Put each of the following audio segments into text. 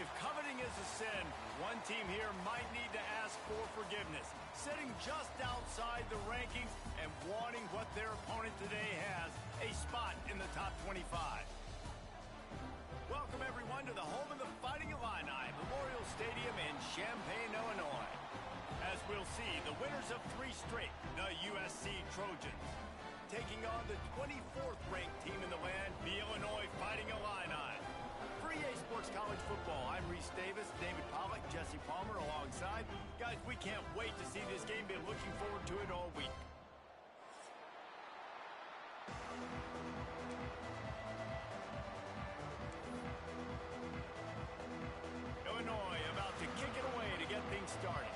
If coveting is a sin, one team here might need to ask for forgiveness, sitting just outside the rankings and wanting what their opponent today has, a spot in the top 25. Welcome, everyone, to the home of the Fighting Illini, Memorial Stadium in Champaign, Illinois. As we'll see, the winners of 3 straight, the USC Trojans, taking on the 24th ranked team in the land, the Illinois Fighting Illini. For EA Sports College Football, I'm Reese Davis, David Pollack, Jesse Palmer alongside. Guys, we can't wait to see this game. Been looking forward to it all week. Illinois about to kick it away to get things started.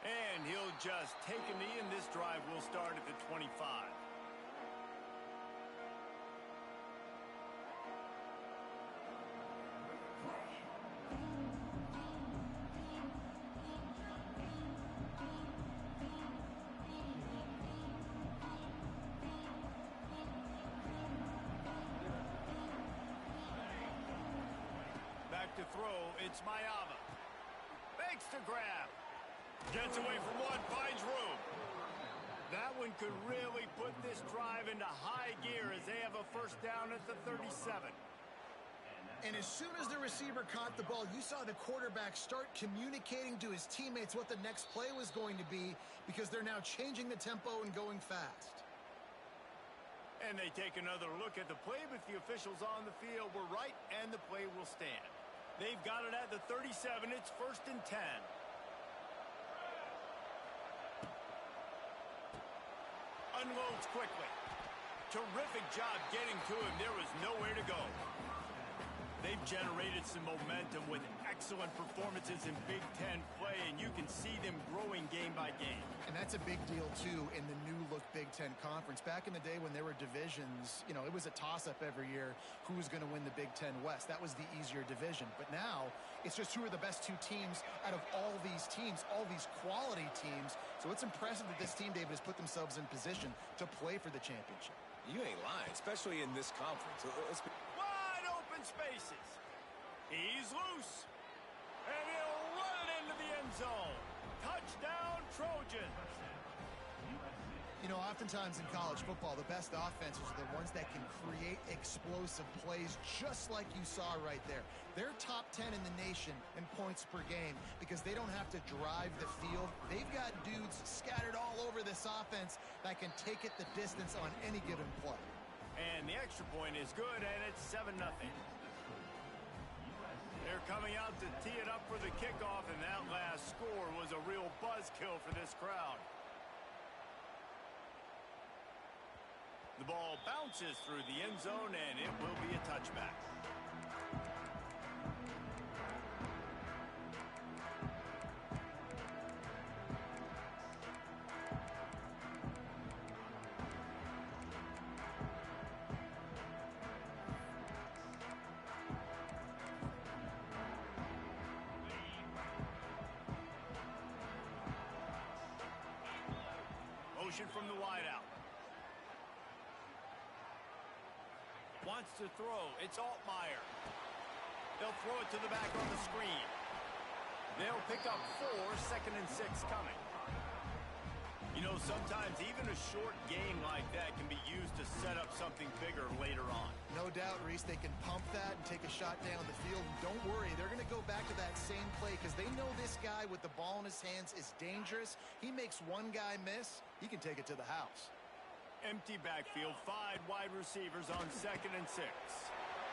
And he'll just take a knee, and this drive will start at the 25. Back to throw, it's Ncaa. Makes the grab. Gets away from one, finds room. That one could really put this drive into high gear as they have a first down at the 37. And as soon as the receiver caught the ball, you saw the quarterback start communicating to his teammates what the next play was going to be, because they're now changing the tempo and going fast. And they take another look at the play, but the officials on the field were right, and the play will stand. They've got it at the 37. It's 1st and 10. Unloads quickly. Terrific job getting to him. There was nowhere to go. They've generated some momentum with excellent performances in Big Ten play, and you can see them growing game by game. And that's a big deal, too, in the new-look Big Ten Conference. Back in the day when there were divisions, you know, it was a toss-up every year who was going to win the Big Ten West. That was the easier division. But now, it's just who are the best 2 teams out of all these teams, all these quality teams. So it's impressive that this team, David, has put themselves in position to play for the championship. You ain't lying, especially in this conference. Wide open spaces. He's loose. And he'll run it into the end zone. Touchdown, Trojans. You know, oftentimes in college football, the best offenses are the ones that can create explosive plays, just like you saw right there. They're top 10 in the nation in points per game because they don't have to drive the field. They've got dudes scattered all over this offense that can take it the distance on any given play. And the extra point is good, and it's 7-0. They're coming out to tee it up for the kickoff, and that last score was a real buzzkill for this crowd. The ball bounces through the end zone, and it will be a touchback. Motion from the wideout. Wants to throw. It's Altmaier. They'll throw it to the back on the screen. They'll pick up 4, 2nd and 6 coming. You know, sometimes even a short gain like that can be used to set up something bigger later on. No doubt, Reese, they can pump that and take a shot down the field. Don't worry, they're going to go back to that same play because they know this guy with the ball in his hands is dangerous. He makes one guy miss, he can take it to the house. Empty backfield, 5 wide receivers on 2nd and 6.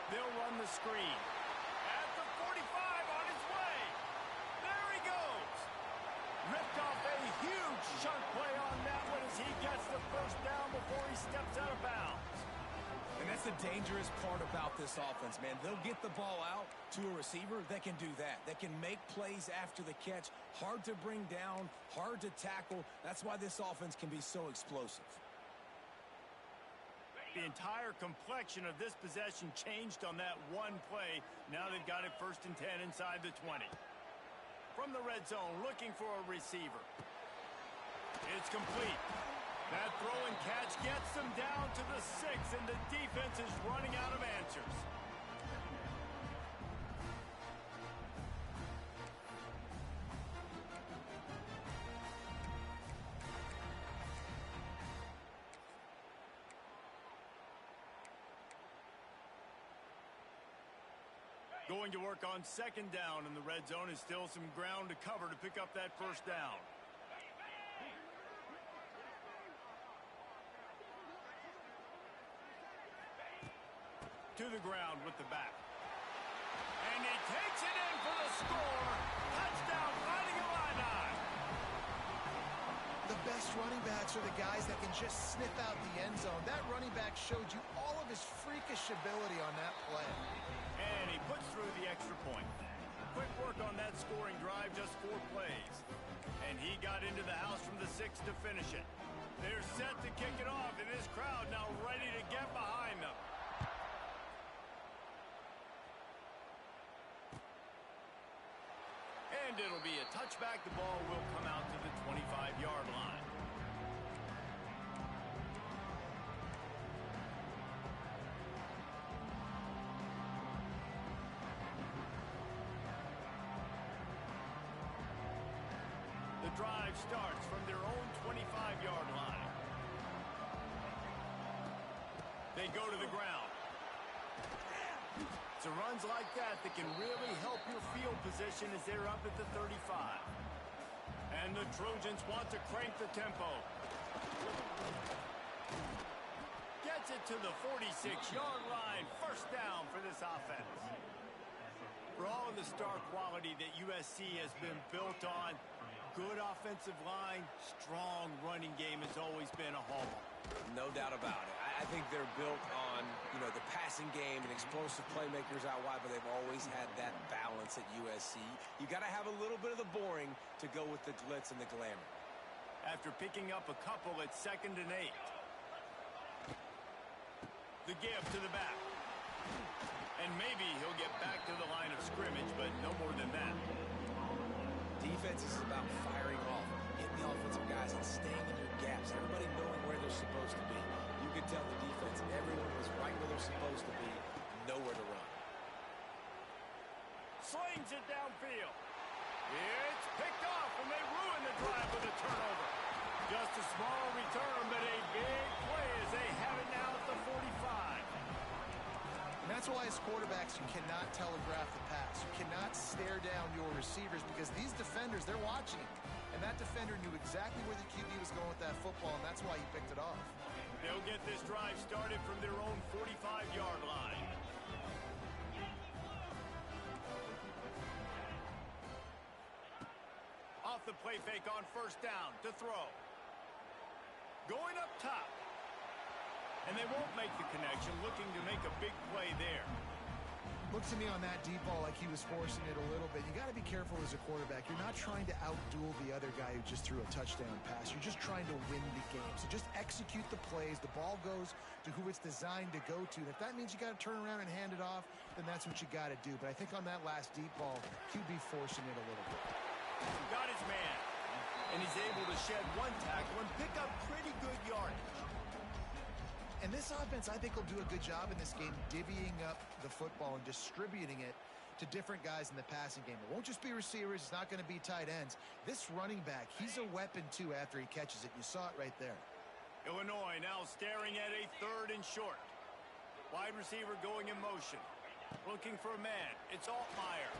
They'll run the screen. At the 45, on his way. There he goes. Ripped off a huge chunk play on that one as he gets the first down before he steps out of bounds. And that's the dangerous part about this offense, man. They'll get the ball out to a receiver that can do that. That can make plays after the catch. Hard to bring down, hard to tackle. That's why this offense can be so explosive. The entire complexion of this possession changed on that one play. Now they've got it 1st and 10 inside the 20. From the red zone, looking for a receiver. It's complete. That throw and catch gets them down to the 6, and the defense is running out of answers. Going to work on 2nd down, and the red zone is still some ground to cover to pick up that 1st down. To the ground with the back. And he takes it in for the score. Touchdown, Fighting Illini. The best running backs are the guys that can just sniff out the end zone. That running back showed you all of his freakish ability on that play. And he puts through the extra point. Quick work on that scoring drive, just 4 plays. And he got into the house from the 6 to finish it. They're set to kick it off, and this crowd now ready to get behind them. And it'll be a touchback. The ball will come out to the 25-yard line. The drive starts from their own 25-yard line. They go to the ground. It's runs like that that can really help your field position as they're up at the 35. And the Trojans want to crank the tempo. Gets it to the 46-yard line. 1st down for this offense. For all of the star quality that USC has been built on, good offensive line, strong running game has always been a hallmark. No doubt about it. I think they're built on, the passing game and explosive playmakers out wide, but they've always had that balance at USC. You got to have a little bit of the boring to go with the glitz and the glamour. After picking up a couple at 2nd and 8. The give to the back. And maybe he'll get back to the line of scrimmage, but no more than that. Defense is about firing off, hitting the offensive guys and staying in your gaps. Everybody knowing where they're supposed to be. You could tell the defense, everyone was right where they're supposed to be, nowhere to run. Slings it downfield. It's picked off, and they ruin the drive with a turnover. Just a small return, but a big play as they have it now at the 45. And that's why as quarterbacks, you cannot telegraph the pass. You cannot stare down your receivers because these defenders, they're watching him. And that defender knew exactly where the QB was going with that football, and that's why he picked it off. They'll get this drive started from their own 45-yard line. Off the play fake on 1st down to throw. Going up top. And they won't make the connection, looking to make a big play there. Looked to me on that deep ball like he was forcing it a little bit. You got to be careful as a quarterback. You're not trying to outduel the other guy who just threw a touchdown pass. You're just trying to win the game. So just execute the plays. The ball goes to who it's designed to go to. And if that means you got to turn around and hand it off, then that's what you got to do. But I think on that last deep ball, QB forcing it a little bit. Got his man. And he's able to shed one tackle and pick up pretty good yardage. And this offense, I think, will do a good job in this game divvying up the football and distributing it to different guys in the passing game. It won't just be receivers. It's not going to be tight ends. This running back, he's a weapon, too, after he catches it. You saw it right there. Illinois now staring at a 3rd and short. Wide receiver going in motion. Looking for a man. It's Altmaier.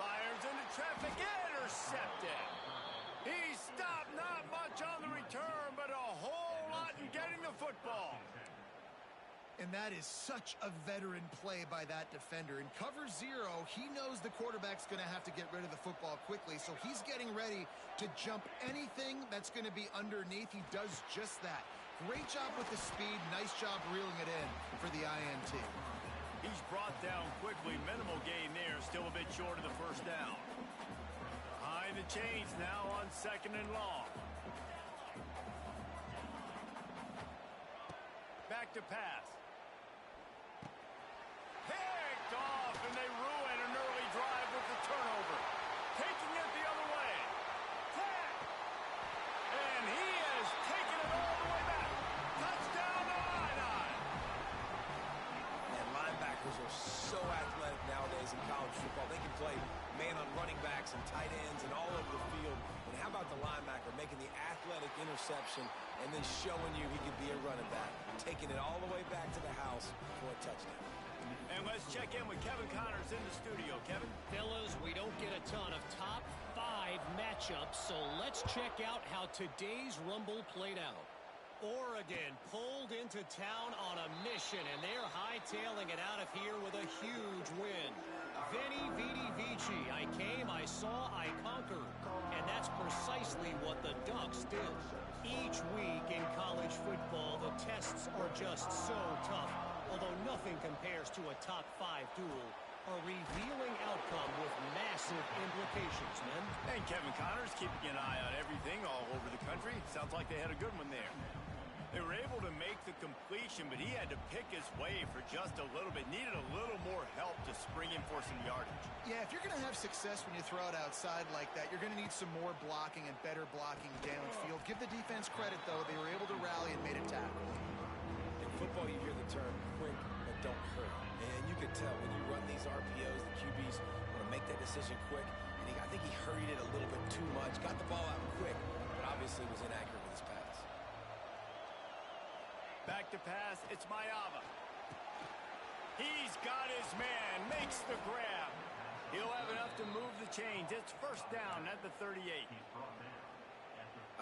Fires into traffic. Intercepted. He stopped, not much on the return, but a whole lot in getting the football. And that is such a veteran play by that defender. In cover 0, he knows the quarterback's going to have to get rid of the football quickly, so he's getting ready to jump anything that's going to be underneath. He does just that. Great job with the speed. Nice job reeling it in for the INT. He's brought down quickly. Minimal gain there. Still a bit short of the 1st down. Behind the chains now on 2nd and long. Back back to pass. Picked off, and they ruin an early drive with the turnover. Taking it the other way. And he has taken it all the way back. Touchdown, Illini. And linebackers are so athletic nowadays in college football. They can play man on running backs and tight ends and all over the field. And how about the linebacker making the athletic interception and then showing you he could be a running back, taking it all the way back to the house for a touchdown. And let's check in with Kevin Connors in the studio. Kevin? Fellas, we don't get a ton of top 5 matchups, so let's check out how today's Rumble played out. Oregon pulled into town on a mission, and they're hightailing it out of here with a huge win. Veni, vidi, vici. I came, I saw, I conquered. And that's precisely what the Ducks did. Each week in college football, the tests are just so tough. Although nothing compares to a top 5 duel, a revealing outcome with massive implications, men. And Kevin Connors keeping an eye on everything all over the country. Sounds like they had a good one there. They were able to make the completion, but he had to pick his way for just a little bit. Needed a little more help to spring in for some yardage. Yeah, if you're going to have success when you throw it outside like that, you're going to need some more blocking and better blocking downfield. Give the defense credit, though. They were able to rally and made a tackle. In football, you hear the term quick but don't hurt. And you can tell when you run these RPOs, the QBs want to make that decision quick. And I think he hurried it a little bit too much. Got the ball out quick, but obviously was inaccurate with his pass. Back to pass, it's Ncaa. He's got his man, makes the grab. He'll have enough to move the chains. It's first down at the 38.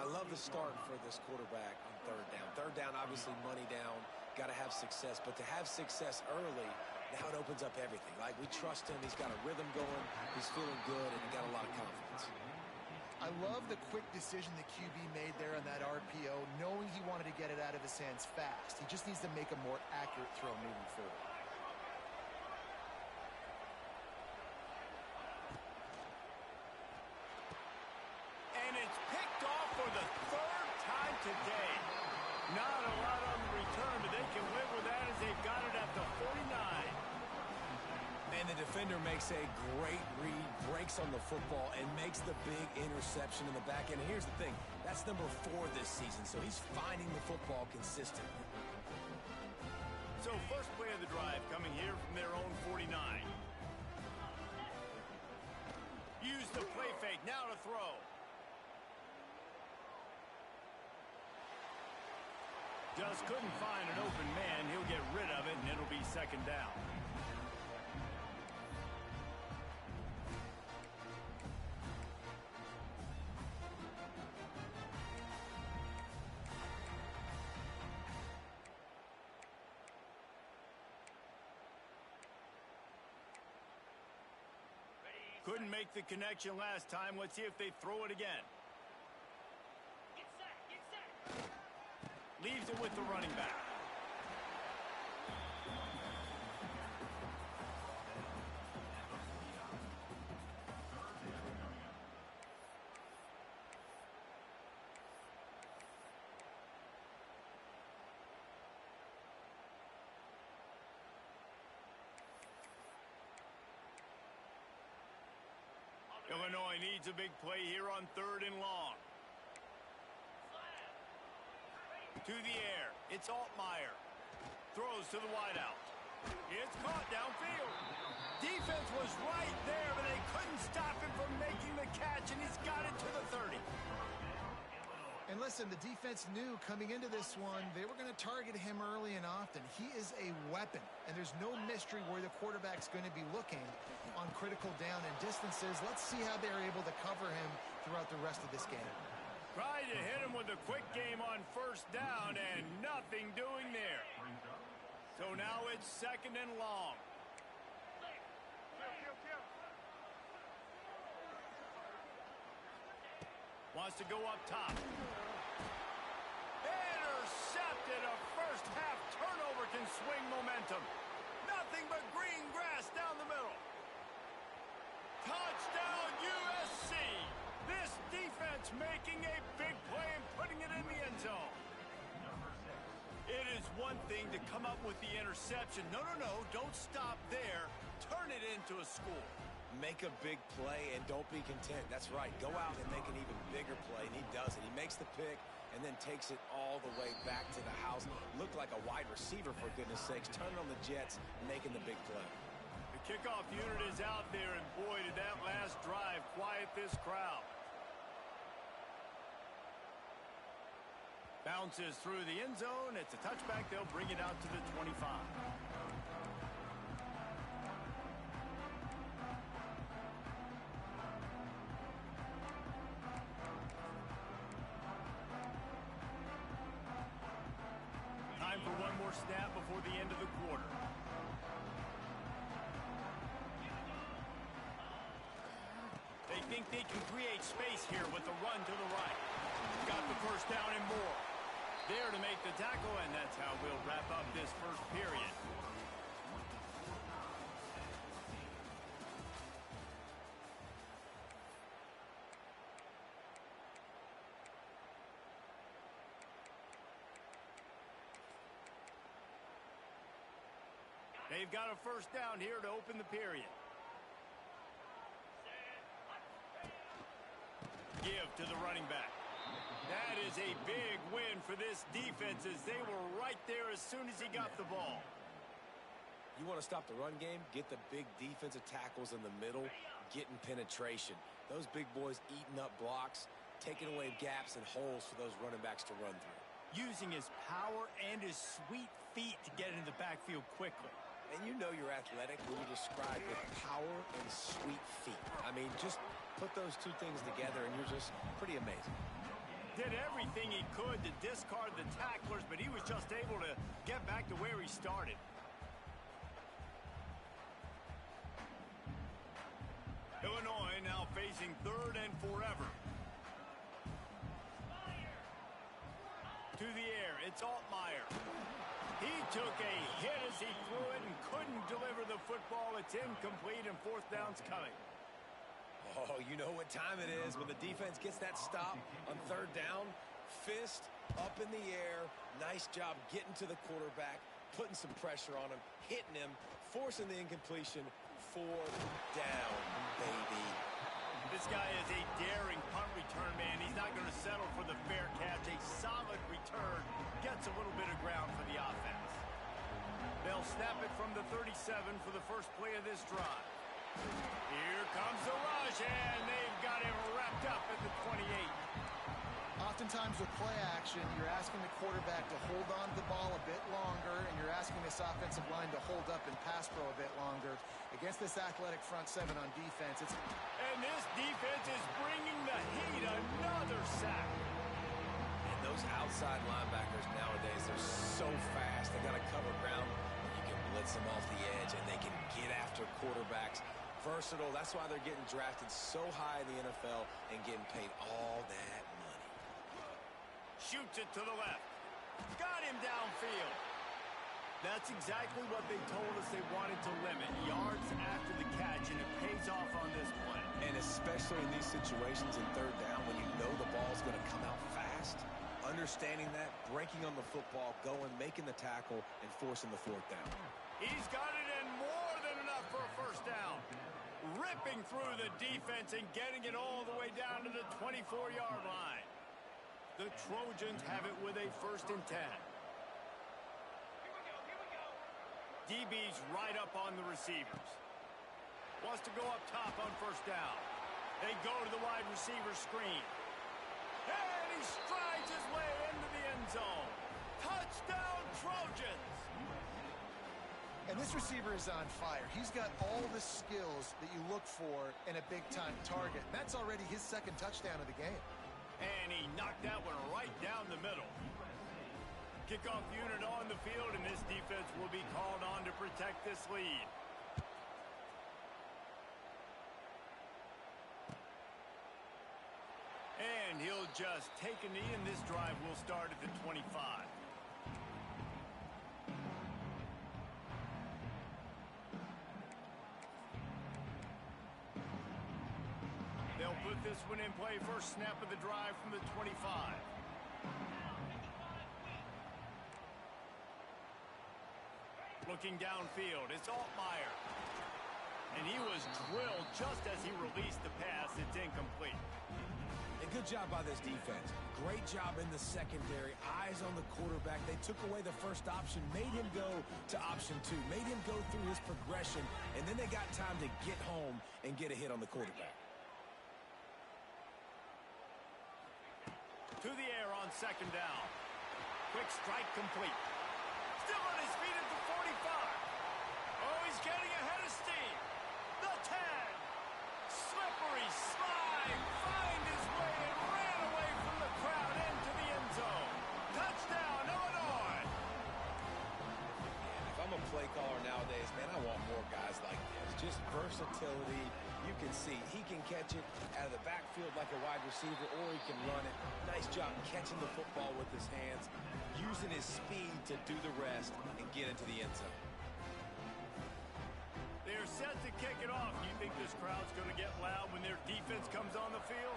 I love the start for this quarterback on third down. Third down, obviously money down. Got to have success. But to have success early, now it opens up everything. Like, we trust him. He's got a rhythm going. He's feeling good, and he got a lot of confidence. I love the quick decision the QB made there on that RPO, knowing he wanted to get it out of his hands fast. He just needs to make a more accurate throw moving forward. And it's picked off for the 3rd time today. Not a lot on the return, but they can live with that as they've got it at the 49. And the defender makes a great read, breaks on the football, and makes the big interception in the back end. And here's the thing, that's number 4 this season, so he's finding the football consistently. So first play of the drive coming here from their own 49. Use the play fake, now to throw. Just couldn't find an open man. He'll get rid of it, and it'll be second down. Couldn't make the connection last time. Let's see if they throw it again. Get set. Leaves it with the running back. Illinois needs a big play here on 3rd and long. To the air. It's Altmaier. Throws to the wideout. It's caught downfield. Defense was right there, but they couldn't stop him from making the catch, and he's got it to the 30. And listen, the defense knew coming into this one, they were going to target him early and often. He is a weapon, and there's no mystery where the quarterback's going to be looking on critical down and distances. Let's see how they're able to cover him throughout the rest of this game. Tried to hit him with a quick game on first down, and nothing doing there. So now it's 2nd and long. Wants to go up top. Intercepted. A first half turnover can swing momentum. Nothing but green grass down the middle. Touchdown USC. This defense making a big play and putting it in the end zone. It is one thing to come up with the interception. No, don't stop there. Turn it into a score. Make a big play and don't be content. That's right. Go out and make an even bigger play, and he does it. He makes the pick and then takes it all the way back to the house. Looked like a wide receiver, for goodness sakes. Turning on the Jets, making the big play. The kickoff unit is out there, and boy, did that last drive quiet this crowd. Bounces through the end zone. It's a touchback. They'll bring it out to the 25. Time for one more snap before the end of the quarter. They think they can create space here with the run to the right. Got the first down and more. There to make the tackle, and that's how we'll wrap up this first period. They've got a first down here to open the period. Give to the running back. That is a big win for this defense as they were right there as soon as he got the ball. You want to stop the run game? Get the big defensive tackles in the middle, getting penetration. Those big boys eating up blocks, taking away gaps and holes for those running backs to run through. Using his power and his sweet feet to get into the backfield quickly. And you know you're athletic when you describe with power and sweet feet. I mean, just put those two things together and you're just pretty amazing. Did everything he could to discard the tacklers, but he was just able to get back to where he started. Illinois now facing third and forever. To the air, it's Altmaier. He took a hit as he threw it and couldn't deliver the football. It's incomplete and fourth down's coming. Oh, you know what time it is when the defense gets that stop on third down. Fist up in the air. Nice job getting to the quarterback, putting some pressure on him, hitting him, forcing the incompletion. Fourth down, baby. This guy is a daring punt return man. He's not going to settle for the fair catch. A solid return gets a little bit of ground for the offense. They'll snap it from the 37 for the first play of this drive. Here comes the rush, and they've got him wrapped up at the 28. Oftentimes with play action, you're asking the quarterback to hold on to the ball a bit longer, and you're asking this offensive line to hold up and pass pro a bit longer. Against this athletic front seven on defense, and this defense is bringing the heat. Another sack. And those outside linebackers nowadays, they're so fast. They got to cover ground. You can blitz them off the edge, and they can get after quarterbacks. Versatile. That's why they're getting drafted so high in the NFL and getting paid all that money. Shoots it to the left. Got him downfield. That's exactly what they told us they wanted to limit. Yards after the catch, and it pays off on this play. And especially in these situations in third down when you know the ball's going to come out fast, understanding that, breaking on the football, going, making the tackle, and forcing the fourth down. He's got it in more than enough for a first down. Ripping through the defense and getting it all the way down to the 24-yard line. The Trojans have it with a 1st and 10. DB's right up on the receivers. Wants to go up top on first down. They go to the wide receiver screen. And he strides his way into the end zone. Touchdown, Trojans! and this receiver is on fire. He's got all the skills that you look for in a big-time target. That's already his 2nd touchdown of the game. And he knocked that one right down the middle. Kickoff unit on the field, and this defense will be called on to protect this lead. And he'll just take a knee, and this drive will start at the 25. They'll put this one in play. First snap of the drive from the 25. Looking downfield, it's Altmaier. And he was drilled just as he released the pass. It's incomplete. And good job by this defense. Great job in the secondary. Eyes on the quarterback. They took away the first option, made him go to option 2, made him go through his progression, and then they got time to get home and get a hit on the quarterback. To the air on second down. Quick strike complete. Still on his feet at the 45. Oh, he's getting ahead of steam. The 10. Slippery slide. Find his way and ran away from the crowd into the end zone. Touchdown, Illinois. And if I'm a play caller nowadays, man, I want more guys like this. Just versatility. You can see he can catch it out of the backfield like a wide receiver, or he can run it. Nice job catching the football with his hands, using his speed to do the rest and get into the end zone. They're set to kick it off. Do you think this crowd's going to get loud when their defense comes on the field?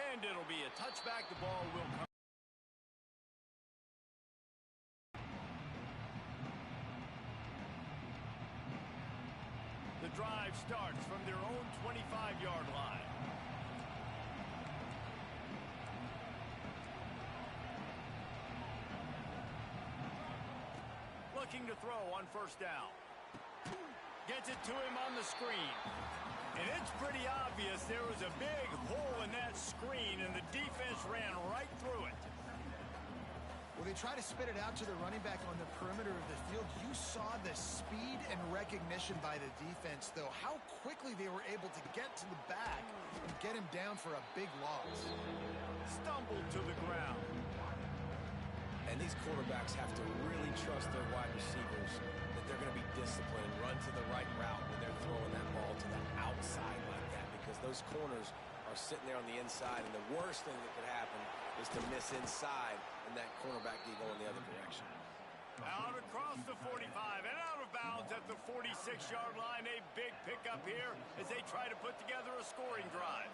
And it'll be a touchback. The ball will come. The drive starts from their own 25-yard line. Looking to throw on first down. Gets it to him on the screen. And it's pretty obvious there was a big hole in that screen, and the defense ran right through it. Well, they try to spit it out to the running back on the perimeter of the field. You saw the speed and recognition by the defense, though. How quickly they were able to get to the back and get him down for a big loss. Stumbled to the ground. And these quarterbacks have to really trust their wide receivers that they're going to be disciplined, run to the right route when they're throwing that ball to the outside like that, because those corners are sitting there on the inside, and the worst thing that could happen is to miss inside and that cornerback be going the other direction. Out across the 45 and out of bounds at the 46-yard line. A big pickup here as they try to put together a scoring drive.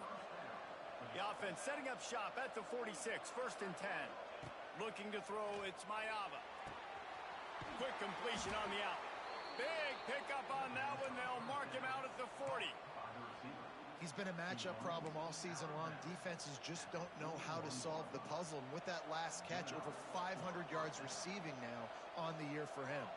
The offense setting up shop at the 46, 1st and 10. Looking to throw, it's Ncaa. Quick completion on the out. Big pickup on that one. They'll mark him out at the 40. He's been a matchup problem all season long. Defenses just don't know how to solve the puzzle. And with that last catch, over 500 yards receiving now on the year for him.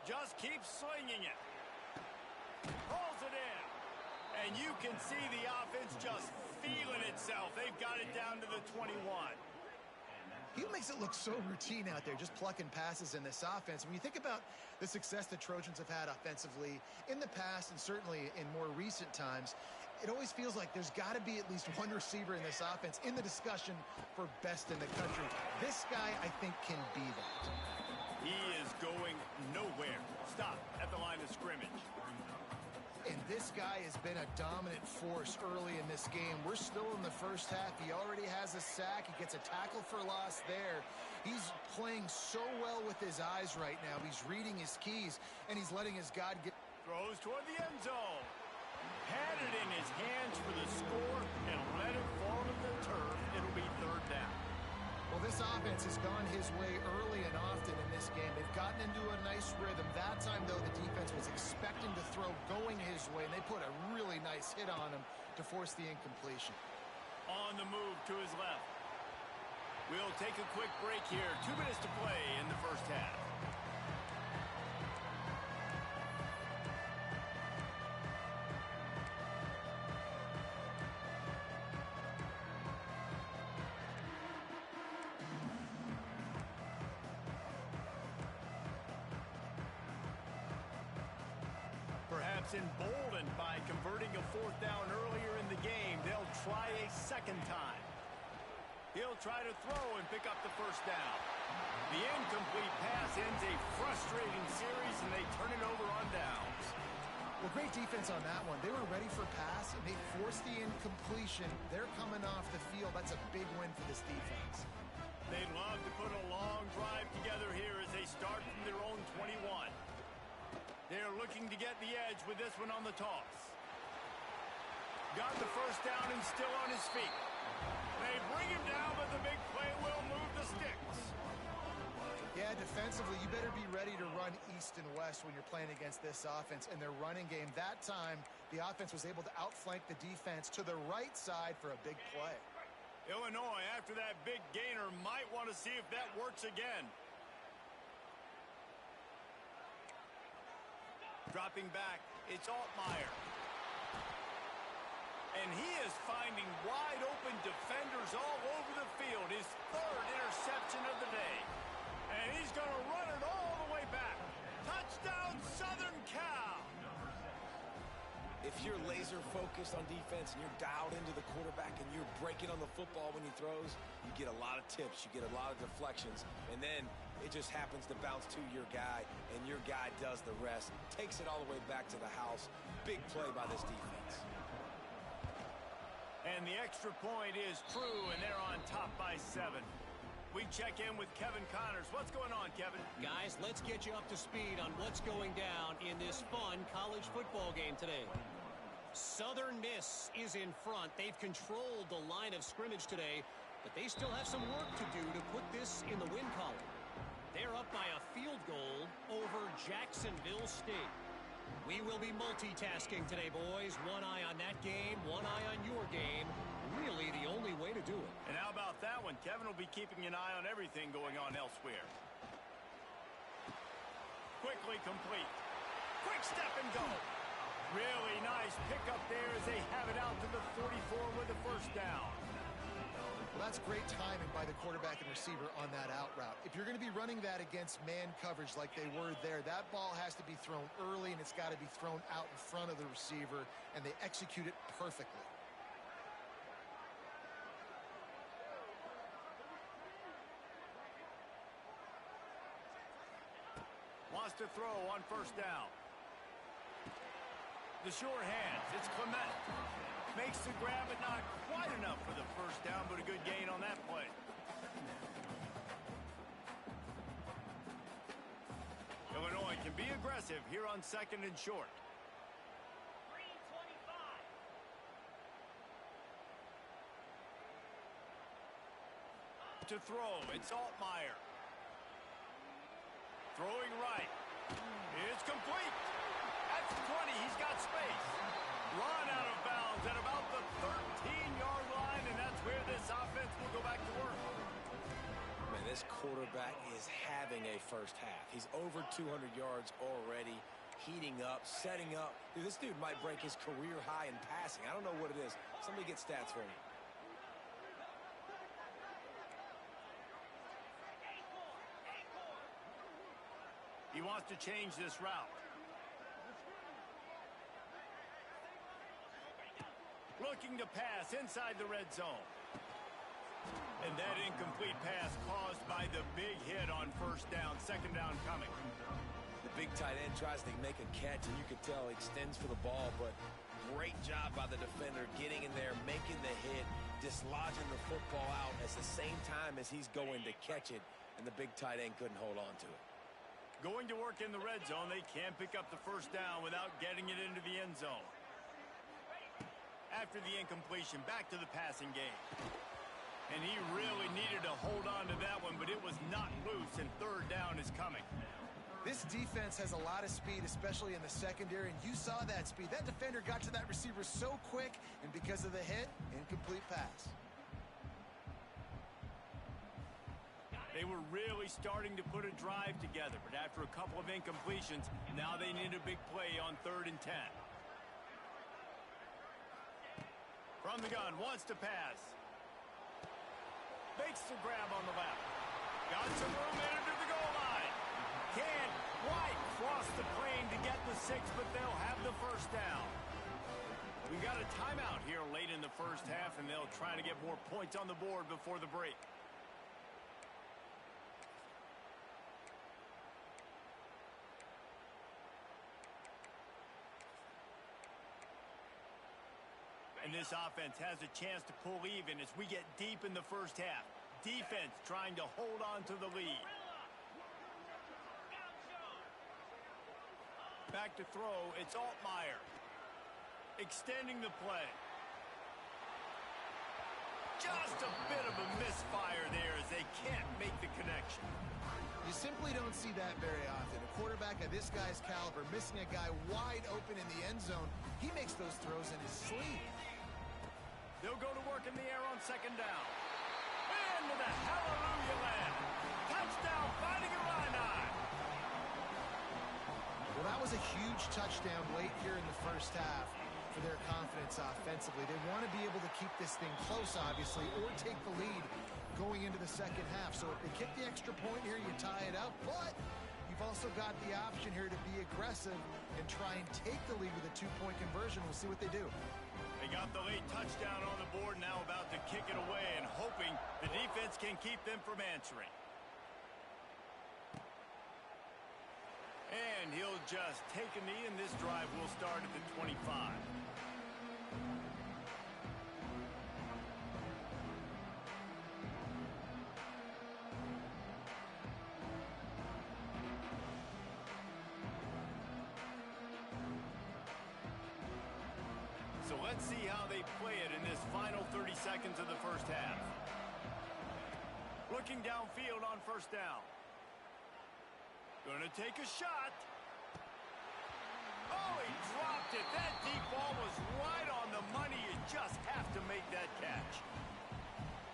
Just keeps slinging it. Pulls it in. And you can see the offense just feeling itself. They've got it down to the 21. He makes it look so routine out there, just plucking passes in this offense. When you think about the success the Trojans have had offensively in the past and certainly in more recent times, it always feels like there's got to be at least one receiver in this offense in the discussion for best in the country. This guy, I think, can be that. He is going nowhere. Stop at the line of scrimmage. And this guy has been a dominant force early in this game. We're still in the first half. He already has a sack. He gets a tackle for loss there. He's playing so well with his eyes right now. He's reading his keys, and he's letting his guard get... Throws toward the end zone. Had it in his hands for the score and let it fall to the turf. It'll be 3rd down. Well, this offense has gone his way early and often in this game. They've gotten into a nice rhythm. That time, though, the defense was expecting to throw going his way, and they put a really nice hit on him to force the incompletion. On the move to his left. We'll take a quick break here. 2 minutes to play in the first half. Emboldened by converting a 4th down earlier in the game, they'll try a second time. He'll try to throw and pick up the 1st down. The incomplete pass ends a frustrating series, and they turn it over on downs. Well, great defense on that one. They were ready for pass, and they forced the incompletion. They're coming off the field. That's a big win for this defense. They'd love to put a long drive together here as they start from their own 21. with this one on the toss. Got the first down and still on his feet. They bring him down, but the big play will move the sticks. Yeah, defensively, you better be ready to run east and west when you're playing against this offense. In their running game, that time, the offense was able to outflank the defense to the right side for a big play. Illinois, after that big gainer, might want to see if that works again. Dropping back, it's Altmaier. And he is finding wide-open defenders all over the field. His third interception of the day. And he's going to run it all the way back. Touchdown, Southern Cal! If you're laser-focused on defense and you're dialed into the quarterback and you're breaking on the football when he throws, you get a lot of tips, you get a lot of deflections, and then it just happens to bounce to your guy, and your guy does the rest, takes it all the way back to the house. Big play by this defense. And the extra point is true, and they're on top by 7. We check in with Kevin Connors. What's going on, Kevin? Guys, let's get you up to speed on what's going down in this fun college football game today. Southern Miss is in front. They've controlled the line of scrimmage today, but they still have some work to do to put this in the win column. They're up by a field goal over Jacksonville State. We will be multitasking today, boys. One eye on that game, one eye on your game. Really the only way to do it. And how about that one? Kevin will be keeping an eye on everything going on elsewhere. Quickly complete. Quick step and go. Really nice pickup there as they have it out to the 44 with the first down. Well, that's great timing by the quarterback and receiver on that out route. If you're going to be running that against man coverage like they were there, that ball has to be thrown early and it's got to be thrown out in front of the receiver, and they execute it perfectly. Wants to throw on first down. The sure hands. It's Clement. Makes the grab, but not quite enough for the first down, but a good gain on that play. Illinois can be aggressive here on second and short. To throw, it's Altmaier. Throwing right. It's complete. At the 20, he's got space. Run out of bounds at about the 13-yard line, and that's where this offense will go back to work. Man, this quarterback is having a first half. He's over 200 yards already, heating up, setting up. Dude, this dude might break his career high in passing. I don't know what it is. Somebody get stats for me. He wants to change this route. Looking to pass inside the red zone. And that incomplete pass caused by the big hit on first down. Second down coming. The big tight end tries to make a catch, and you can tell he extends for the ball, but great job by the defender getting in there, making the hit, dislodging the football out at the same time as he's going to catch it, and the big tight end couldn't hold on to it. Going to work in the red zone. They can't pick up the first down without getting it into the end zone. After the incompletion, back to the passing game. And he really needed to hold on to that one, but it was not loose, and third down is coming. This defense has a lot of speed, especially in the secondary, and you saw that speed. That defender got to that receiver so quick, and because of the hit, incomplete pass. They were really starting to put a drive together, but after a couple of incompletions, now they need a big play on 3rd and 10. From the gun, wants to pass. Makes the grab on the left. Got some room in under the goal line. Can't quite cross the plane to get the 6, but they'll have the first down. We've got a timeout here late in the first half, and they'll try to get more points on the board before the break. And this offense has a chance to pull even as we get deep in the first half. Defense trying to hold on to the lead. Back to throw, it's Altmaier. Extending the play. Just a bit of a misfire there as they can't make the connection. You simply don't see that very often. A quarterback of this guy's caliber missing a guy wide open in the end zone. He makes those throws in his sleep. They'll go to work in the air on second down. Into the hallelujah land. Touchdown, Fighting Illini. Well, that was a huge touchdown late here in the first half for their confidence offensively. They want to be able to keep this thing close, obviously, or take the lead going into the second half. So if they kick the extra point here, you tie it up. But you've also got the option here to be aggressive and try and take the lead with a two-point conversion. We'll see what they do. They got the late touchdown on the board, now about to kick it away and hoping the defense can keep them from answering. And he'll just take a knee, and this drive will start at the 25. So let's see how they play it in this final 30 seconds of the first half. Looking downfield on first down. Gonna take a shot. Oh, he dropped it. That deep ball was right on the money. You just have to make that catch.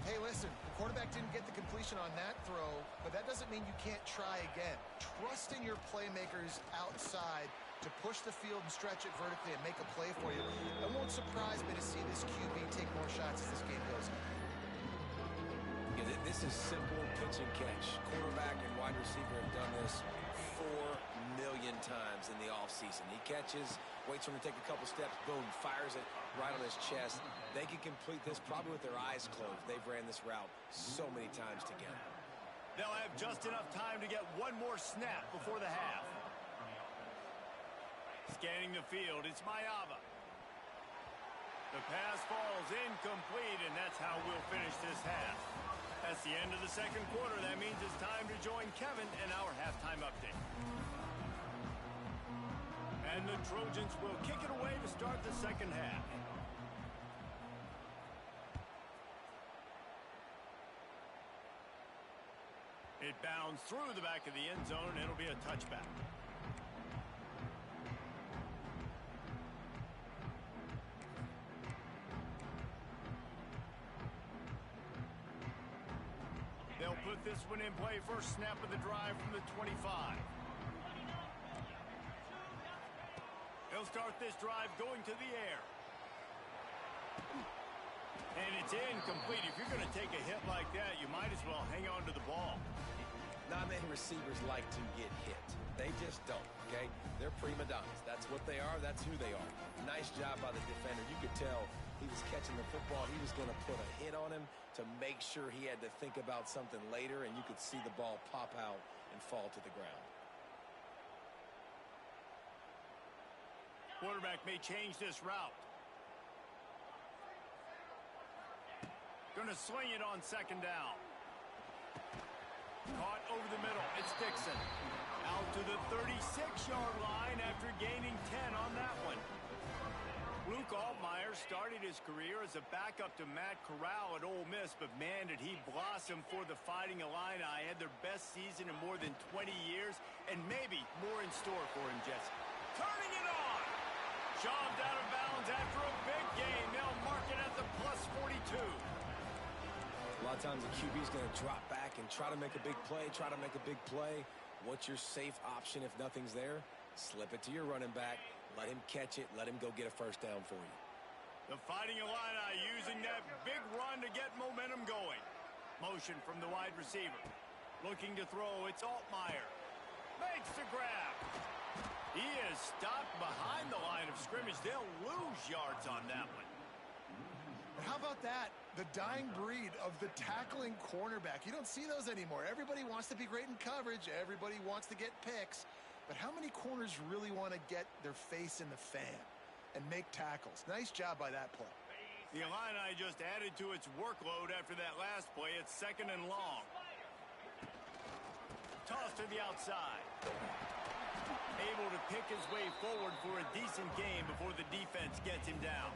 Hey, listen, the quarterback didn't get the completion on that throw, but that doesn't mean you can't try again. Trust in your playmakers outside to push the field and stretch it vertically and make a play for you. It won't surprise me to see this QB take more shots as this game goes on. Yeah, this is simple pitch and catch. Quarterback and wide receiver have done this 4 million times in the offseason. He catches, waits for him to take a couple steps, boom, fires it right on his chest. They can complete this probably with their eyes closed. They've ran this route so many times together. They'll have just enough time to get one more snap before the half. Scanning the field, it's Ncaa. The pass falls incomplete, and that's how we'll finish this half. That's the end of the second quarter. That means it's time to join Kevin in our halftime update. And the Trojans will kick it away to start the second half. It bounds through the back of the end zone, and it'll be a touchback. They'll put this one in play. First snap of the drive from the 25. They'll start this drive going to the air. And it's incomplete. If you're going to take a hit like that, you might as well hang on to the ball. Not many receivers like to get hit. They just don't, okay? They're prima donnas. That's what they are. That's who they are. Nice job by the defender. You could tell he was catching the football. He was going to put a hit on him to make sure he had to think about something later, and you could see the ball pop out and fall to the ground. Quarterback may change this route. Going to swing it on second down. Caught over the middle. It's Dixon. Out to the 36-yard line after gaining 10 on that one. Luke Altmaier started his career as a backup to Matt Corral at Ole Miss, but man, did he blossom for the Fighting Illini. Had their best season in more than 20 years, and maybe more in store for him, Jesse. Turning it on! Shoved out of bounds after a big gain. They'll mark it at the plus 42. A lot of times the QB is going to drop back and try to make a big play, What's your safe option if nothing's there? Slip it to your running back. Let him catch it. Let him go get a first down for you. The Fighting Illini using that big run to get momentum going. Motion from the wide receiver. Looking to throw. It's Altmaier. Makes the grab. He is stopped behind the line of scrimmage. They'll lose yards on that one. How about that? The dying breed of the tackling cornerback. You don't see those anymore. Everybody wants to be great in coverage. Everybody wants to get picks. But how many corners really want to get their face in the fan and make tackles? Nice job by that play. The Illini just added to its workload after that last play. It's second and long. Toss to the outside. Able to pick his way forward for a decent game before the defense gets him down.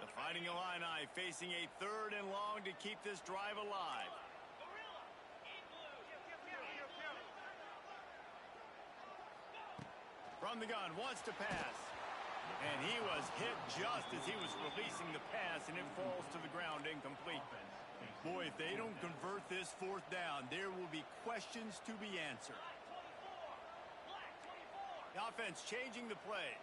The Fighting Illini facing a 3rd and long to keep this drive alive. From the gun, wants to pass. And he was hit just as he was releasing the pass, and it falls to the ground incomplete. Boy, if they don't convert this 4th down, there will be questions to be answered. The offense changing the play.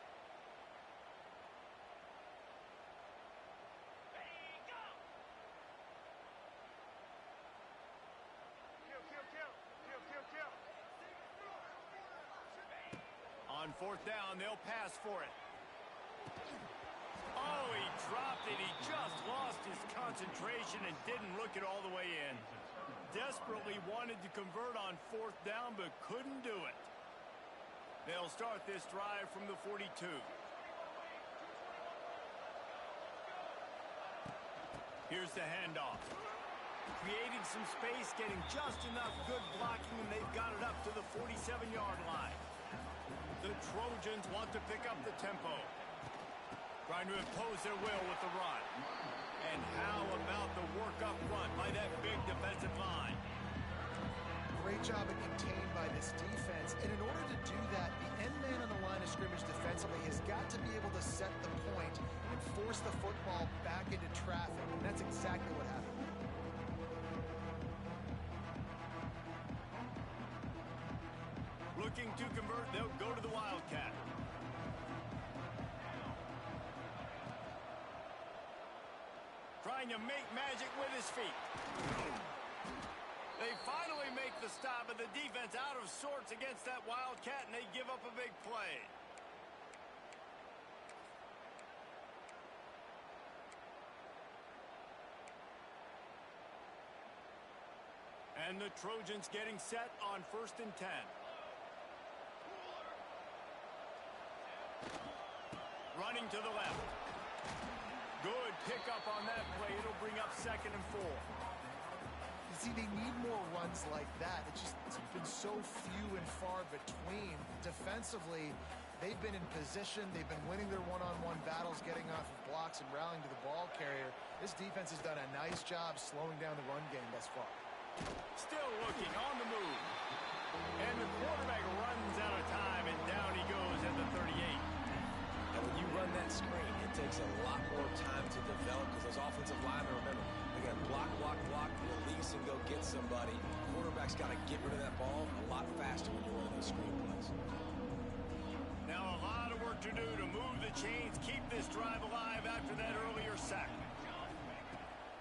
On 4th down, they'll pass for it. Oh, he dropped it. He just lost his concentration and didn't look it all the way in. Desperately wanted to convert on 4th down, but couldn't do it. They'll start this drive from the 42. Here's the handoff. Creating some space, getting just enough good blocking, and they've got it up to the 47-yard line. The Trojans want to pick up the tempo. Trying to impose their will with the run. And how about the work up front by that big defensive line? Great job at contained by this defense. And in order to do that, the end man on the line of scrimmage defensively has got to be able to set the point and force the football back into traffic. And that's exactly what happened. Looking to convert, they'll go to the Wildcat. Trying to make magic with his feet. They finally make the stop, but the defense out of sorts against that Wildcat, and they give up a big play. And the Trojans getting set on 1st and 10. Running to the left. Good pickup on that play. It'll bring up 2nd and 4. You see, they need more runs like that. It's been so few and far between. Defensively, they've been in position. They've been winning their one-on-one battles, getting off of blocks and rallying to the ball carrier. This defense has done a nice job slowing down the run game thus far. Still looking on the move. And the quarterback runs out of time, and down he goes at the 38. And when you run that screen, it takes a lot more time to develop because those offensive linemen, remember, they got to block, release, and go get somebody. Quarterback's got to get rid of that ball a lot faster when you're running those screen plays. Now a lot of work to do to move the chains, keep this drive alive after that earlier sack.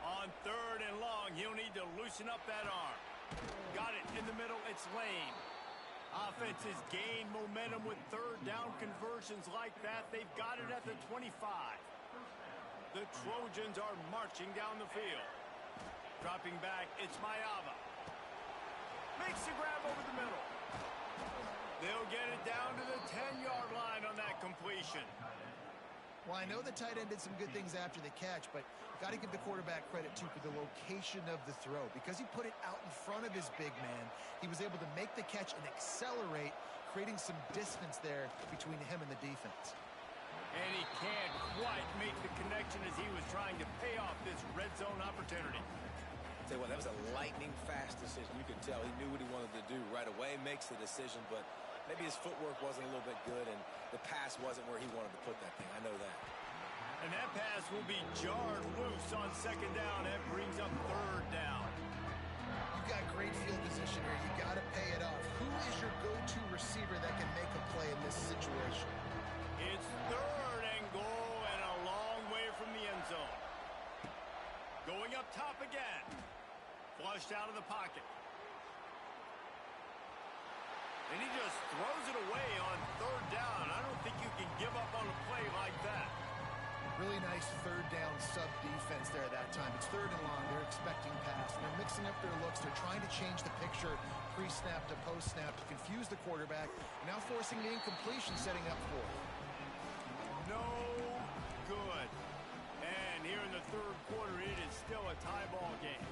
On 3rd and long, he'll need to loosen up that arm. Got it in the middle, it's Lane. Offenses gain momentum with 3rd down conversions like that. They've got it at the 25. The Trojans are marching down the field. Dropping back, it's Ncaa. Makes the grab over the middle. They'll get it down to the 10-yard line on that completion. Well, I know the tight end did some good things after the catch, but got to give the quarterback credit, too, for the location of the throw. Because he put it out in front of his big man, he was able to make the catch and accelerate, creating some distance there between him and the defense. And he can't quite make the connection as he was trying to pay off this red zone opportunity. Tell you what, that was a lightning-fast decision. You could tell he knew what he wanted to do right away, makes the decision, but maybe his footwork wasn't a little bit good, and the pass wasn't where he wanted to put that thing. I know that. And that pass will be jarred loose on 2nd down. That brings up 3rd down. You've got great field position here. You got to pay it off. Who is your go-to receiver that can make a play in this situation? It's 3rd and goal and a long way from the end zone. Going up top again. Flushed out of the pocket. And he just throws it away on 3rd down. I don't think you can give up on a play like that. Really nice 3rd down sub defense there that time. It's 3rd and long. They're expecting pass. And they're mixing up their looks. They're trying to change the picture pre snap to post snap to confuse the quarterback, now forcing the incompletion, setting up for it. No good. And here in the third quarter, it is still a tie ball game.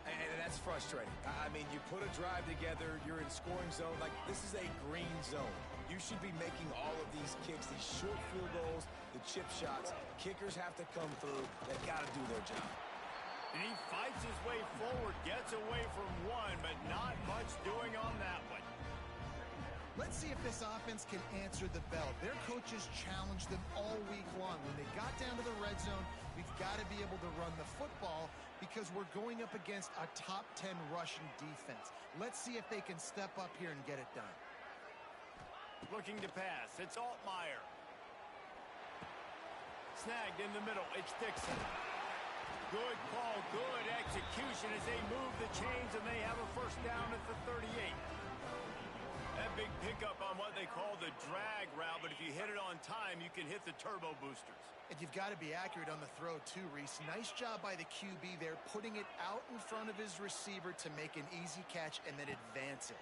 And that's frustrating. I mean, you put a drive together, you're in scoring zone. Like, this is a green zone. You should be making all of these kicks, these short field goals, the chip shots. Kickers have to come through. They've got to do their job. And he fights his way forward, gets away from one, but not much doing on that one. Let's see if this offense can answer the bell. Their coaches challenged them all week long. When they got down to the red zone, we've got to be able to run the football because we're going up against a top 10 rushing defense. Let's see if they can step up here and get it done. Looking to pass. It's Altmaier. Snagged in the middle. It's Dixon. Good call, good execution as they move the chains, and they have a first down at the 38. That big pickup on what they call the drag route, but if you hit it on time, you can hit the turbo boosters. And you've got to be accurate on the throw too, Reese. Nice job by the QB there, putting it out in front of his receiver to make an easy catch and then advance it.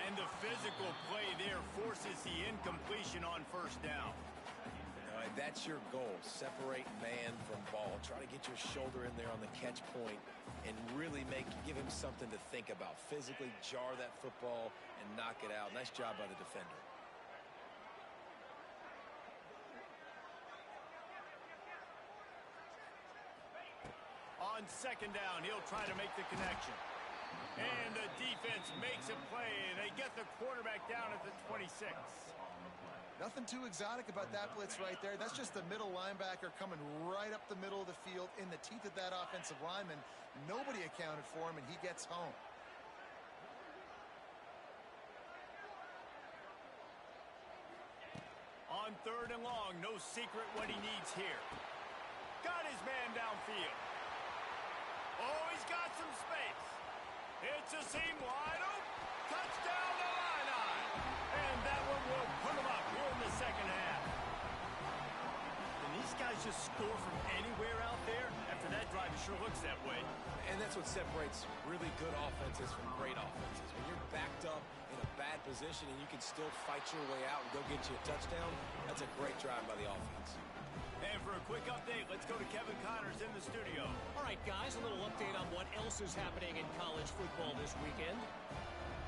And the physical play there forces the incompletion on first down. All right, that's your goal. Separate man from ball. Try to get your shoulder in there on the catch point and really give him something to think about. Physically jar that football and knock it out. Nice job by the defender. On second down, he'll try to make the connection. And the defense makes a play, and they get the quarterback down at the 26. Nothing too exotic about that blitz right there. That's just the middle linebacker coming right up the middle of the field in the teeth of that offensive lineman. Nobody accounted for him, and he gets home. On third and long, no secret what he needs here. Got his man downfield. Oh, he's got some space. It's a seam wide open. Touchdown to Illinois. And that one will put him up here in the second half. And these guys just score from anywhere out there. After that drive, it sure looks that way. And that's what separates really good offenses from great offenses. When you're backed up in a bad position and you can still fight your way out and go get you a touchdown, that's a great drive by the offense. And for a quick update, let's go to Kevin Connors in the studio. All right, guys, a little update on what else is happening in college football this weekend.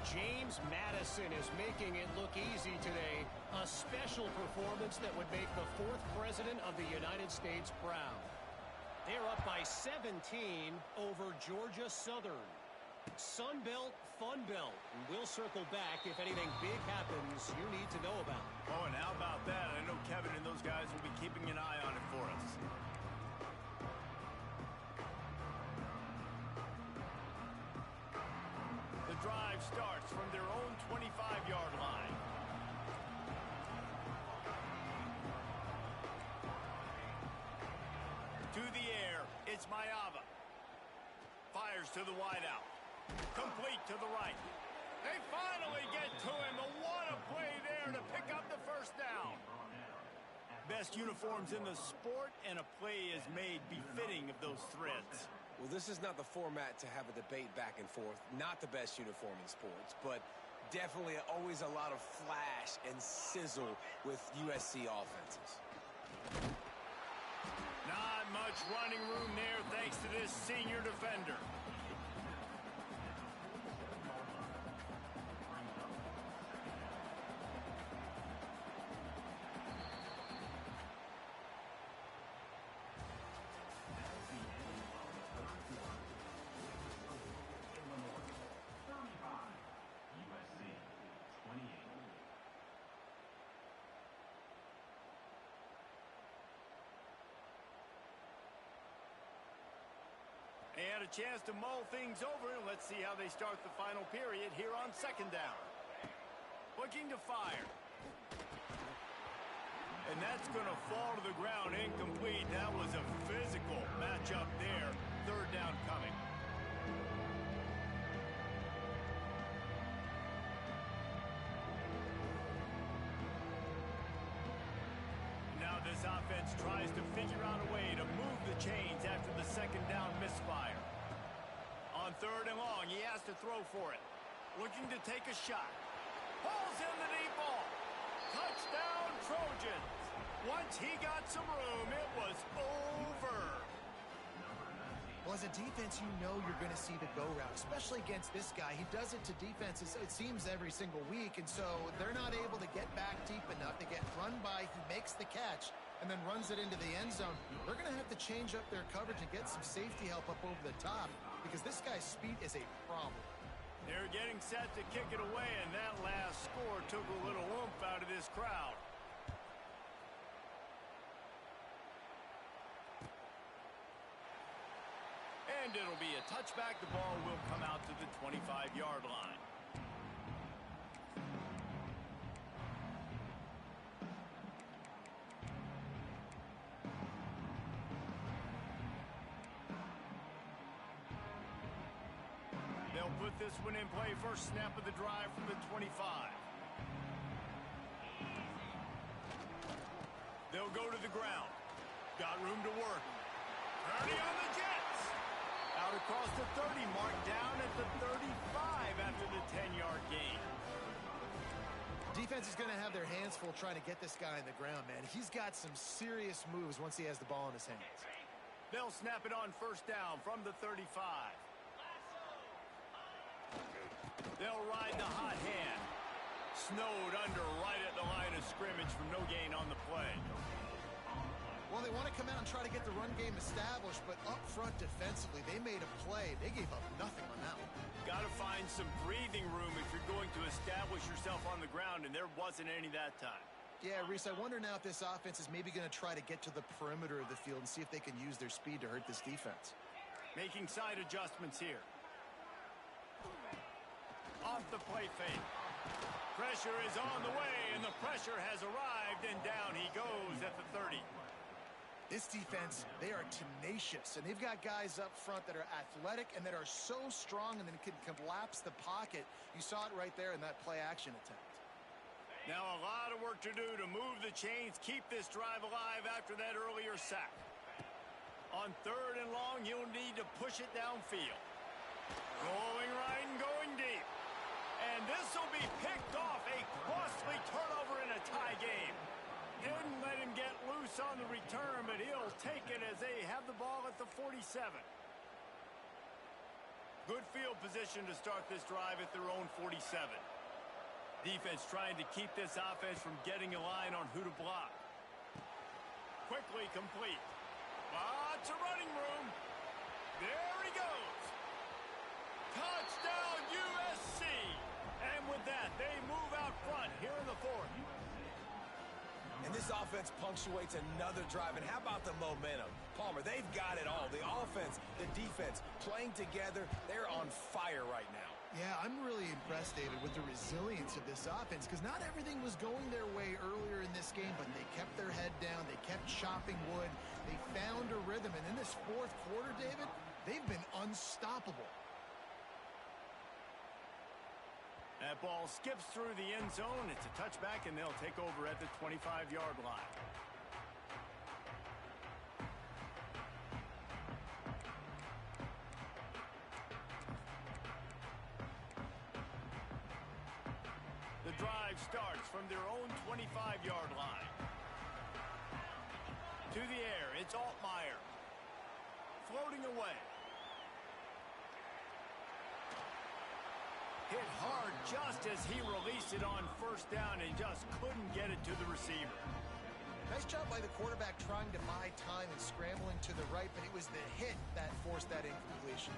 James Madison is making it look easy today. A special performance that would make the 4th president of the United States proud. They're up by 17 over Georgia Southern. Sun Belt, Fun Belt. We'll circle back if anything big happens you need to know about. Oh, and how about that? I know Kevin and those guys will be keeping an eye on it for us. The drive starts from their own 25-yard line. To the air, it's Mayava. Fires to the wideout. Complete to the right. They finally get to him. What a play there to pick up the first down. Best uniforms in the sport, and a play is made befitting of those threads. Well, this is not the format to have a debate back and forth. Not the best uniform in sports, but definitely always a lot of flash and sizzle with USC offenses. Not much running room there thanks to this senior defender. They had a chance to mull things over. Let's see how they start the final period here on second down. Looking to fire. And that's going to fall to the ground incomplete. That was a physical matchup there. Third down coming. Now this offense tries to figure out a way to move the chains after the second down misfire. long. He has to throw for it. Looking to take a shot. Pulls in the deep ball. Touchdown, Trojans. Once he got some room, it was over. Well, as a defense, you know you're going to see the go route, especially against this guy. He does it to defenses, it seems, every single week, and so they're not able to get back deep enough. They get run by, he makes the catch, and then runs it into the end zone. They're going to have to change up their coverage and get some safety help up over the top because this guy's speed is a problem. They're getting set to kick it away, and that last score took a little oomph out of this crowd. And it'll be a touchback. The ball will come out to the 25-yard line. They'll put this one in play. First snap of the drive from the 25. They'll go to the ground. Got room to work. Purdy on the Jets. Out across the 30, marked down at the 35 after the 10-yard gain. Defense is going to have their hands full trying to get this guy on the ground, man. He's got some serious moves once he has the ball in his hands. They'll snap it on first down from the 35. They'll ride the hot hand. Snowed under right at the line of scrimmage from no gain on the play. Well, they want to come out and try to get the run game established, but up front defensively, they made a play. They gave up nothing on that one. Got to find some breathing room if you're going to establish yourself on the ground, and there wasn't any that time. Yeah, Reese, I wonder now if this offense is maybe going to try to get to the perimeter of the field and see if they can use their speed to hurt this defense. Making side adjustments here. Off the play fake. Pressure is on the way, and the pressure has arrived, and down he goes at the 30. This defense, they are tenacious, and they've got guys up front that are athletic and that are so strong and then can collapse the pocket. You saw it right there in that play-action attempt. Now a lot of work to do to move the chains, keep this drive alive after that earlier sack. On third and long, you'll need to push it downfield. Going right and going deep. And this will be picked off, a costly turnover in a tie game. Didn't let him get loose on the return, but he'll take it as they have the ball at the 47. Good field position to start this drive at their own 47. Defense trying to keep this offense from getting a line on who to block. Quickly complete. Lots of running room. There he goes. Touchdown USC. And with that, they move out front here in the fourth. And this offense punctuates another drive. And how about the momentum? Palmer, they've got it all. The offense, the defense, playing together. They're on fire right now. Yeah, I'm really impressed, David, with the resilience of this offense because not everything was going their way earlier in this game, but they kept their head down. They kept chopping wood. They found a rhythm. And in this fourth quarter, David, they've been unstoppable. That ball skips through the end zone. It's a touchback, and they'll take over at the 25-yard line. The drive starts from their own 25-yard line. To the air, it's Altmaier. Floating away. Hit hard just as he released it on first down and just couldn't get it to the receiver. Nice job by the quarterback trying to buy time and scrambling to the right, but it was the hit that forced that incompletion.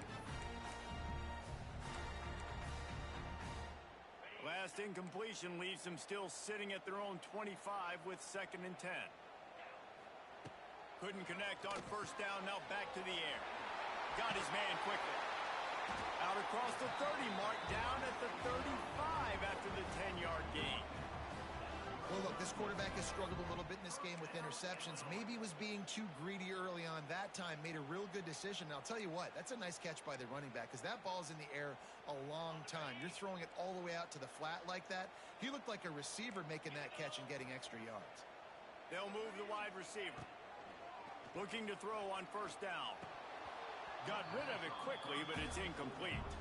Last incompletion leaves them still sitting at their own 25 with 2nd and 10. Couldn't connect on first down, now back to the air. Got his man quickly. Out across the 30, marked down at the 35 after the 10-yard gain. Well, look, this quarterback has struggled a little bit in this game with interceptions. Maybe he was being too greedy early on that time, made a real good decision. And I'll tell you what, that's a nice catch by the running back because that ball's in the air a long time. You're throwing it all the way out to the flat like that. He looked like a receiver making that catch and getting extra yards. They'll move the wide receiver. Looking to throw on first down. Got rid of it quickly, but it's incomplete.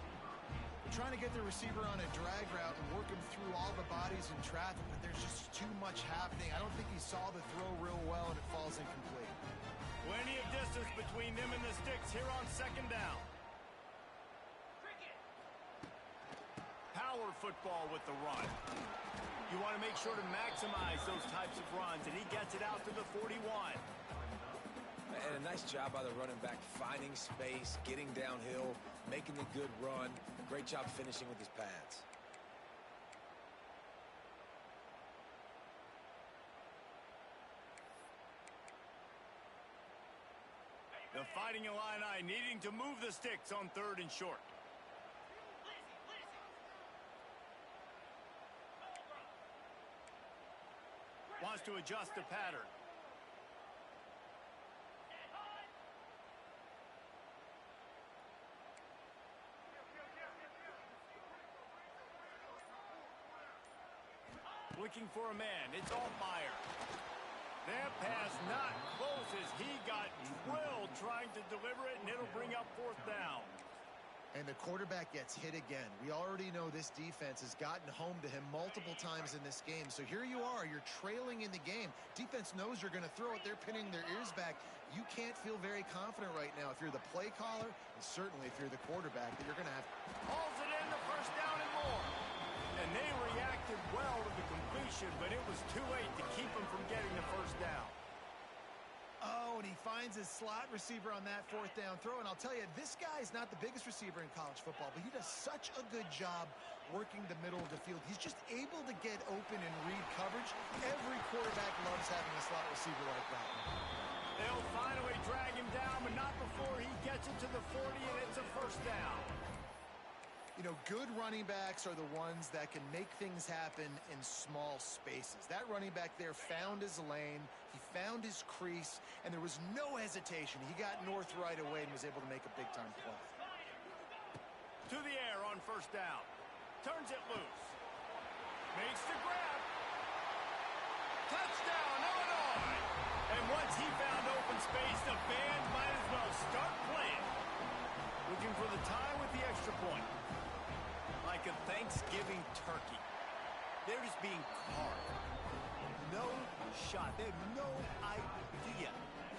Trying to get the receiver on a drag route and work him through all the bodies in traffic, but there's just too much happening. I don't think he saw the throw real well, and it falls incomplete. Plenty of distance between them and the sticks here on second down. Power football with the run. You want to make sure to maximize those types of runs, and he gets it out to the 41. And a nice job by the running back, finding space, getting downhill, making a good run. Great job finishing with his pads. The Fighting Illini needing to move the sticks on 3rd and short. Wants to adjust the pattern. Looking for a man. It's Altmaier. That pass not close as he got drilled trying to deliver it, and it'll bring up 4th down. And the quarterback gets hit again. We already know this defense has gotten home to him multiple times in this game. So here you are, you're trailing in the game. Defense knows you're going to throw it. They're pinning their ears back. You can't feel very confident right now if you're the play caller, and certainly if you're the quarterback, that you're going to have. Hauls it in, the 1st down and more. And they reacted well to the completion, but it was too late to keep him from getting the 1st down. Oh, and he finds his slot receiver on that 4th down throw. And I'll tell you, this guy's not the biggest receiver in college football, but he does such a good job working the middle of the field. He's just able to get open and read coverage. Every quarterback loves having a slot receiver like that. They'll finally drag him down, but not before he gets it to the 40, and it's a 1st down. You know, good running backs are the ones that can make things happen in small spaces. That running back there found his lane, he found his crease, and there was no hesitation. He got north right away and was able to make a big-time play. To the air on 1st down. Turns it loose. Makes the grab. Touchdown, Illinois! And once he found open space, the fans might as well start playing. Looking for the tie with the extra point. Like a Thanksgiving turkey. They're just being carved. No shot. They have no idea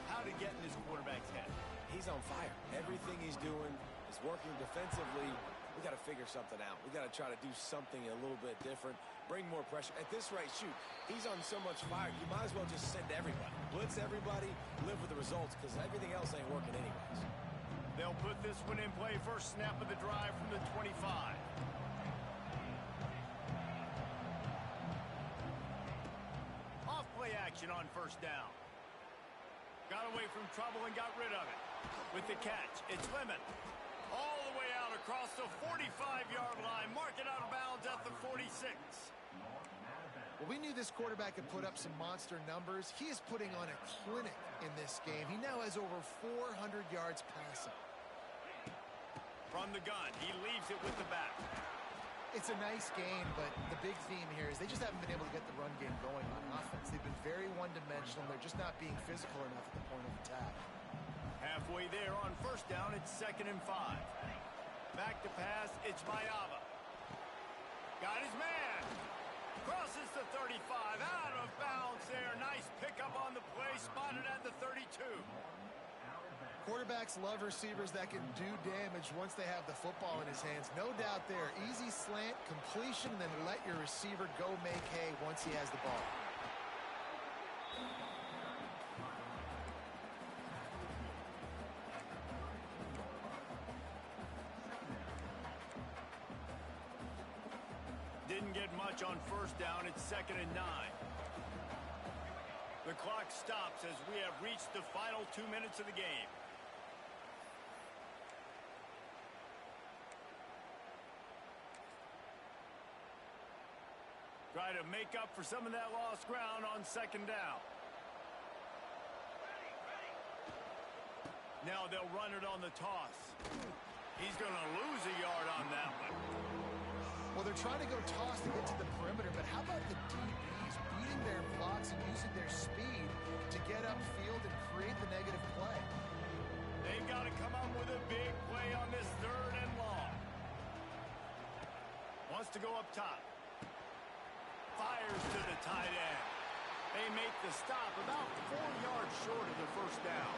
how to get in this quarterback's head. He's on fire. Everything he's doing is working defensively. We got to figure something out. We got to try to do something a little bit different. Bring more pressure. At this rate, shoot, he's on so much fire. You might as well just send everybody. Blitz everybody. Live with the results because everything else ain't working anyways. They'll put this one in play. First snap of the drive from the 25. Off-play action on 1st down. Got away from trouble and got rid of it. With the catch, it's Lemon. All the way out across the 45-yard line. Mark it out of bounds at the 46. Well, we knew this quarterback could put up some monster numbers. He is putting on a clinic in this game. He now has over 400 yards passing. From the gun, he leaves it with the back. It's a nice game, but the big theme here is they just haven't been able to get the run game going on offense. They've been very one-dimensional. They're just not being physical enough at the point of attack. Halfway there on 1st down, it's 2nd and 5. Back to pass, it's Mayava. Got his man. Crosses the 35, out of bounds there. Nice pickup on the play, spotted at the 32. Quarterbacks love receivers that can do damage once they have the football in his hands. No doubt there. Easy slant, completion, and then let your receiver go make hay once he has the ball. Didn't get much on 1st down. It's 2nd and 9. The clock stops as we have reached the final 2 minutes of the game. Try to make up for some of that lost ground on 2nd down. Now they'll run it on the toss. He's going to lose a yard on that one. Well, they're trying to go toss to get to the perimeter, but how about the DBs beating their blocks and using their speed to get upfield and create the negative play? They've got to come up with a big play on this 3rd and long. to go up top. Fires to the tight end. They make the stop about 4 yards short of the first down.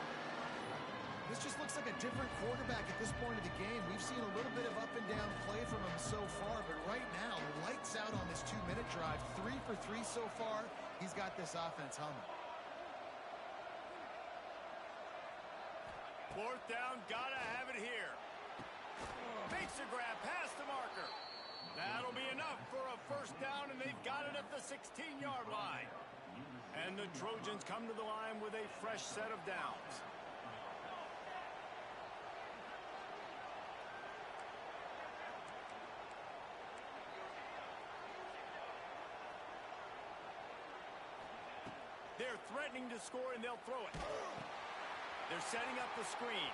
This just looks like a different quarterback at this point of the game. We've seen a little bit of up and down play from him so far, but right now, lights out on this 2-minute drive. 3 for 3 so far. He's got this offense humming. Fourth down, gotta have it here. Makes a grab past the marker. That'll be enough for a first down, and they've got it at the 16-yard line. And the Trojans come to the line with a fresh set of downs. They're threatening to score, and they'll throw it. They're setting up the screen.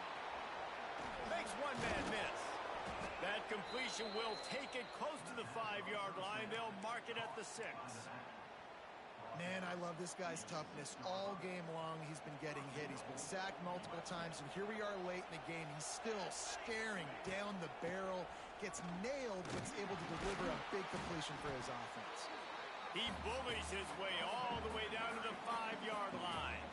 Makes one man miss. That completion will take it close to the 5-yard line. They'll mark it at the 6. Man, I love this guy's toughness. All game long, he's been getting hit. He's been sacked multiple times, and here we are late in the game. He's still staring down the barrel, gets nailed, but is able to deliver a big completion for his offense. He bullies his way all the way down to the 5-yard line.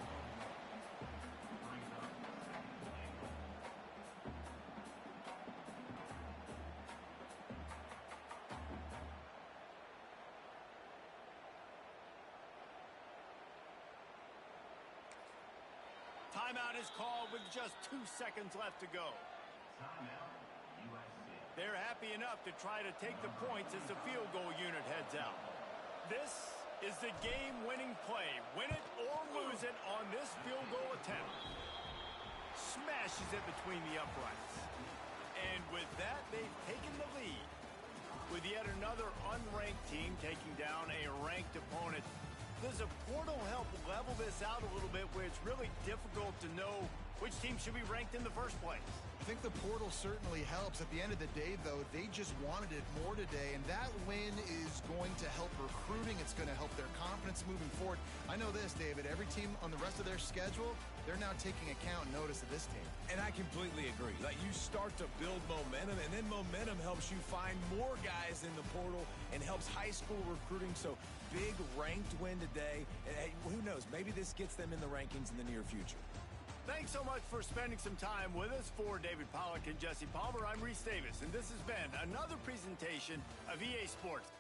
Timeout is called with just 2 seconds left to go. They're happy enough to try to take the points as the field goal unit heads out. This is the game-winning play. Win it or lose it on this field goal attempt. Smashes it between the uprights. And with that, they've taken the lead. With yet another unranked team taking down a ranked opponent, does a portal help level this out a little bit where it's really difficult to know which team should be ranked in the first place? I think the portal certainly helps. At the end of the day, though, they just wanted it more today, and that win is going to help recruiting. It's going to help their confidence moving forward. I know this, David. Every team on the rest of their schedule, they're now taking account and notice of this team. And I completely agree. Like, you start to build momentum, and then momentum helps you find more guys in the portal and helps high school recruiting. So, big ranked win today. And hey, who knows? Maybe this gets them in the rankings in the near future. Thanks so much for spending some time with us. For David Pollack and Jesse Palmer, I'm Reese Davis, and this has been another presentation of EA Sports.